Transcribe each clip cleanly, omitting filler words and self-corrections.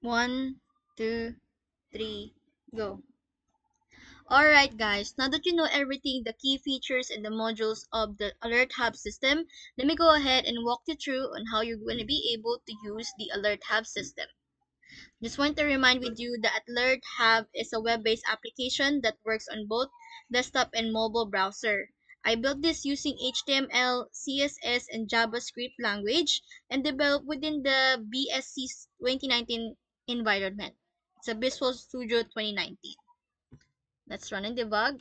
One, two, three, go. Alright guys, now that you know everything, the key features and the modules of the Alert Hub system, let me go ahead and walk you through on how you're going to be able to use the Alert Hub system. Just want to remind with you that Alert Hub is a web-based application that works on both desktop and mobile browser. I built this using HTML, CSS, and JavaScript language and developed within the BSC 2019 environment. It's a Visual Studio 2019. Let's run and debug.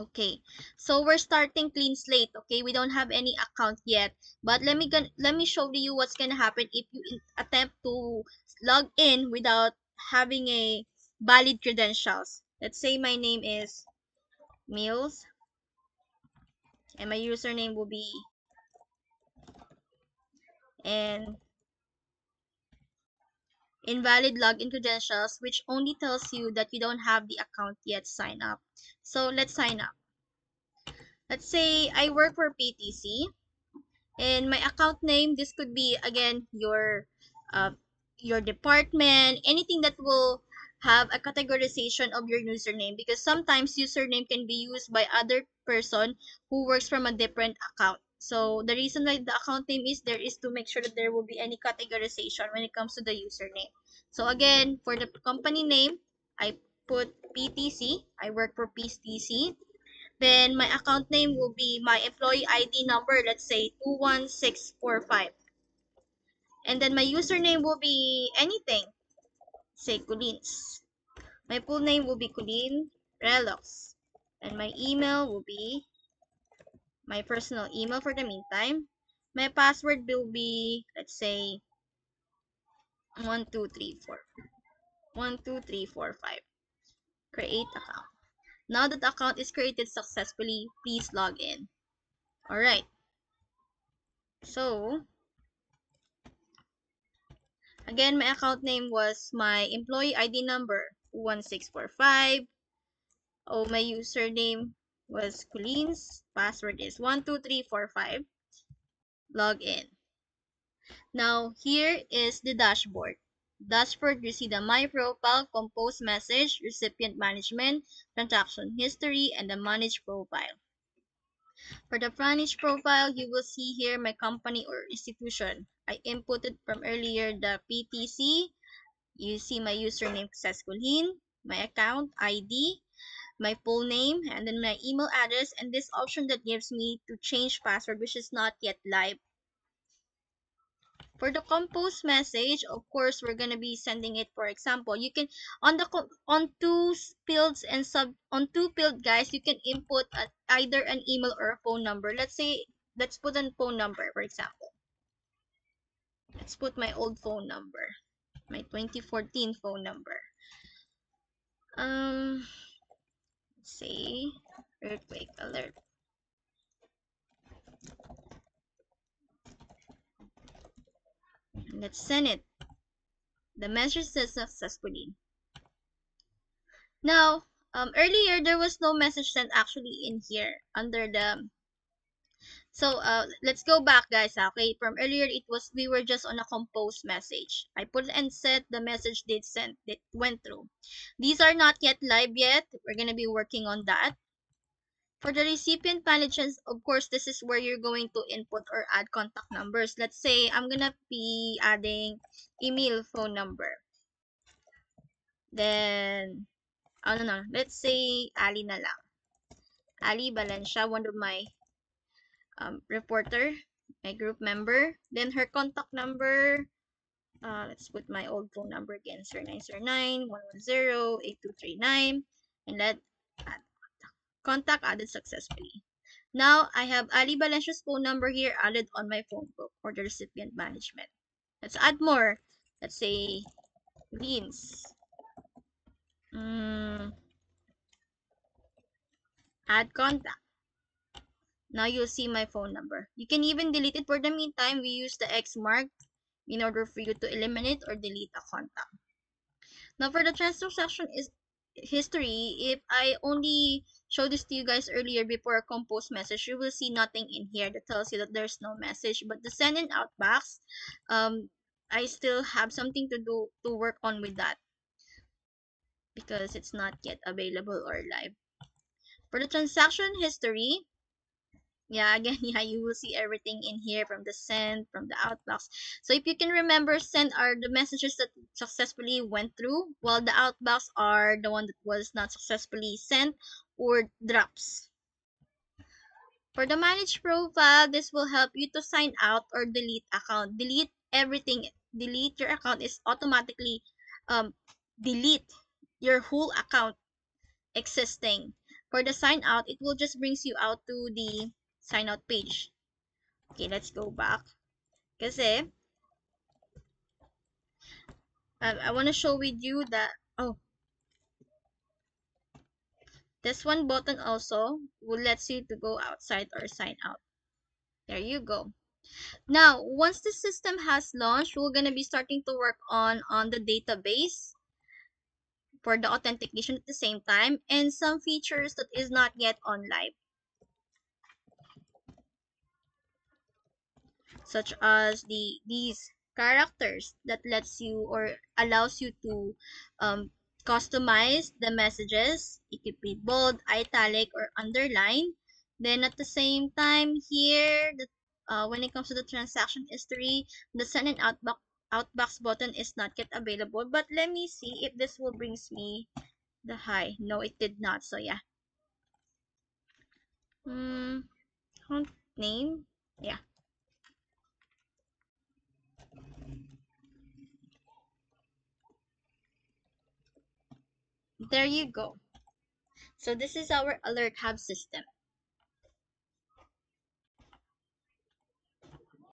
Okay, so we're starting clean slate. Okay, we don't have any account yet, but let me show you what's gonna happen if you attempt to log in without having a valid credentials. Let's say my name is Mills and my username will be and invalid login credentials, which only tells you that you don't have the account yet sign up. So let's sign up. Let's say I work for PTC. And my account name, this could be again uh, your department, anything that will have a categorization of your username, because sometimes username can be used by other person who works from a different account. So the reason why the account name is there is to make sure that there will be any categorization when it comes to the username. So again, for the company name, I put PTC. I work for PTC. Then my account name will be my employee ID number, let's say 21645. And then my username will be anything, say Colins. My full name will be Colin Relos. And my email will be my personal email for the meantime. My password will be, let's say, 1234. 12345. Create account. Now that the account is created successfully, please log in. Alright. So, again, my account name was my employee ID number 1645. Oh, my username was Colleen's. Password is 12345. Log in. Now, here is the dashboard. Dashboard, you see the My Profile, Compose Message, Recipient Management, Transaction History, and the Manage Profile. For the Manage Profile, you will see here my company or institution. I inputted from earlier the PTC. You see my username says Colleen, my account ID, my full name, and then my email address, and this option that gives me to change password, which is not yet live. For the compose message, of course, we're gonna be sending it. For example, you can on two fields and on two field, guys, you can input either an email or a phone number. Let's say let's put a phone number, for example. Let's put my old phone number, my 2014 phone number. Um, say earthquake alert. Let's send it. The message says successfully. Now, earlier there was no message sent actually in here under the. So let's go back, guys. Okay, from earlier it was we were just on a compose message. I put and set the message did send it went through. These are not yet live yet. We're gonna be working on that. For the recipient managers, of course, this is where you're going to input or add contact numbers. Let's say I'm gonna be adding email, phone number. Then, I don't know, let's say Ali na lang. Ali Valencia, one of my reporter, my group member. Then her contact number, let's put my old phone number again, 0909-110-8239. And let add contact added successfully. Now, I have Ali Valencia's phone number here added on my phone book for the recipient management. Let's add more. Let's say, Vince. Add contact. Now you'll see my phone number. You can even delete it. For the meantime, we use the X mark in order for you to eliminate or delete a contact. Now for the transaction is history, if I only showed this to you guys earlier before a compose message, you will see nothing in here that tells you that there's no message. But the send and out box, I still have something to do to work on with that because it's not yet available or live. For the transaction history, yeah, again, yeah, you will see everything in here from the send, from the outbox. So if you can remember, send are the messages that successfully went through, while the outbox are the one that was not successfully sent or drops. For the manage profile, this will help you to sign out or delete account. Delete everything. Delete your account is automatically um delete your whole account existing. For the sign out, it will just brings you out to the sign out page. Okay, let's go back. Kasi I want to show with you that, oh, this one button also will let you to go outside or sign out. There you go. Now, once the system has launched, we're going to be starting to work on the database for the authentication at the same time and some features that is not yet on live, such as these characters that lets you or allows you to um, customize the messages. It could be bold, italic, or underline. Then at the same time here, when it comes to the transaction history, the send and outbox button is not yet available. But let me see if this will brings me the hi. No, it did not. So yeah. Account name. Yeah. There you go. So this is our alert hub system.